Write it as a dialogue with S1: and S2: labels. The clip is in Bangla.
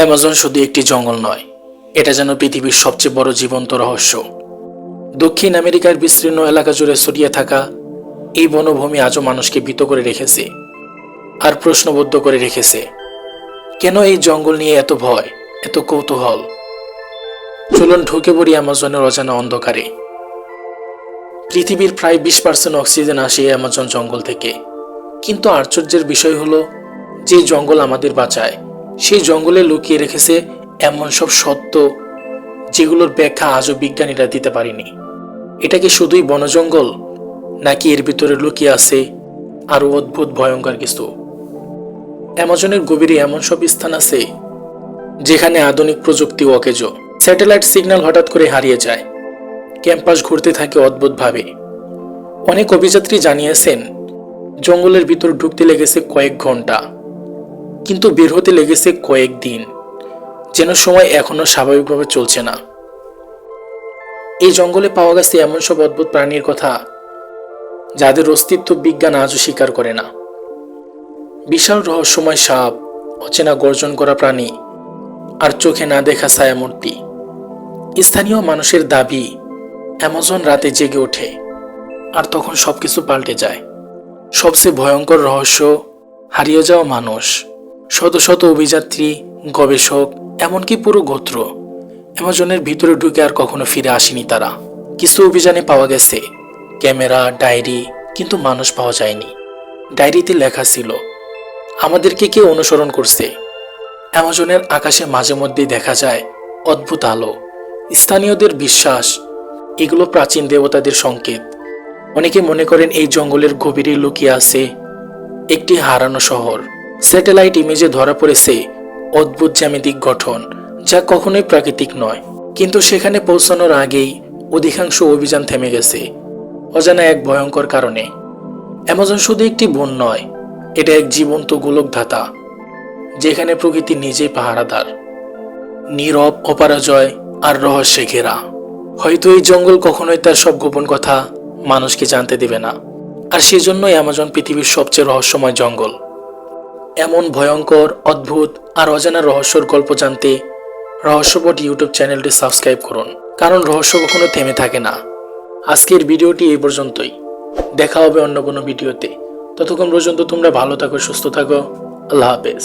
S1: অ্যামাজন শুধু একটি জঙ্গল নয়, এটা যেন পৃথিবীর সবচেয়ে বড় জীবন্ত রহস্য। দক্ষিণ আমেরিকার বিস্তীর্ণ এলাকা জুড়ে ছড়িয়ে থাকা এই বনভূমি আজও মানুষকে ভীত করে রেখেছে আর প্রশ্নবদ্ধ করে রেখেছে। কেন এই জঙ্গল নিয়ে এত ভয়, এত কৌতূহল? চলুন ঢুকে পড়ি অ্যামাজনের অজানা অন্ধকারে। পৃথিবীর প্রায় 20% অক্সিজেন আসে অ্যামাজন জঙ্গল থেকে, কিন্তু আশ্চর্যের বিষয় হলো যে জঙ্গল আমাদের বাঁচায় সেই জঙ্গলে লুকিয়ে রেখেছে এমন সব সত্য যেগুলোর ব্যাখ্যা আজও বিজ্ঞানীরা দিতে পারেনি। এটা কি শুধুই বনজঙ্গল, নাকি এর ভিতরে লুকিয়ে আছে আরো অদ্ভুত ভয়ঙ্কর কিছু? অ্যামাজনের গভীরে এমন সব স্থান আছে যেখানে আধুনিক প্রযুক্তি অকেজো। স্যাটেলাইট সিগন্যাল হঠাৎ করে হারিয়ে যায়, ক্যাম্পাস ঘুরতে থাকে অদ্ভুতভাবে। অনেক অভিযাত্রী জানিয়েছেন জঙ্গলের ভিতর ঢুকতে লেগেছে কয়েক ঘন্টা, কিন্তু বের হতে লেগেছে কয়েক দিন, যেন সময় এখনো স্বাভাবিকভাবে চলছে না। এই জঙ্গলে পাওয়া গেছে এমন সব অদ্ভুত প্রাণীর কথা যাদের অস্তিত্ব বিজ্ঞান আজও স্বীকার করে না। বিশাল রহস্যময় সাপ, অচেনা গর্জন করা প্রাণী আর চোখে না দেখা ছায়ামূর্তি। স্থানীয় মানুষের দাবি অ্যামাজন রাতে জেগে ওঠে আর তখন সবকিছু পাল্টে যায়। সবচেয়ে ভয়ঙ্কর রহস্য, হারিয়ে যাওয়া মানুষ। শত শত অভিযাত্রী, গবেষক, এমনকি পুরো গোত্র অ্যামাজনের ভিতরে ঢুকে আর কখনো ফিরে আসেনি তারা। কিছু অভিযানে পাওয়া গেছে ক্যামেরা, ডায়েরি, কিন্তু মানুষ পাওয়া যায়নি। ডায়েরিতে লেখা ছিল, আমাদেরকে কেউ অনুসরণ করছে। অ্যামাজনের আকাশে মাঝে মধ্যেই দেখা যায় অদ্ভুত আলো। স্থানীয়দের বিশ্বাস এগুলো প্রাচীন দেবতাদের সংকেত। অনেকে মনে করেন এই জঙ্গলের গভীরে লুকিয়ে আছে একটি হারানো শহর। স্যাটেলাইট ইমেজে ধরা পড়েছে অদ্ভুত জ্যামিতিক গঠন যা কখনোই প্রাকৃতিক নয়। কিন্তু সেখানে পৌঁছানোর আগেই অধিকাংশ অভিযান থেমে গেছে অজানা এক ভয়ঙ্কর কারণে। অ্যামাজন শুধু একটি বন নয়, এটা এক জীবন্ত গোলকধাতা যেখানে প্রকৃতি নিজেই পাহারাদার, নীরব, অপরাজয় আর রহস্যে ঘেরা। হয়তো এই জঙ্গল কখনোই তার সব গোপন কথা মানুষকে জানতে দেবে না, আর সেজন্যই অ্যামাজন পৃথিবীর সবচেয়ে রহস্যময় জঙ্গল। এমন ভয়ঙ্কর, অদ্ভুত আর অজানা রহস্যর গল্প জানতে রহস্যপট ইউটিউব চ্যানেলটি সাবস্ক্রাইব করুন, কারণ রহস্য কখনো থেমে থাকে না। আজকের ভিডিওটি এই পর্যন্তই। দেখা হবে অন্য কোনো ভিডিওতে। ততক্ষণ পর্যন্ত তোমরা ভালো থাকো, সুস্থ থাকো। আল্লাহ হাফেজ।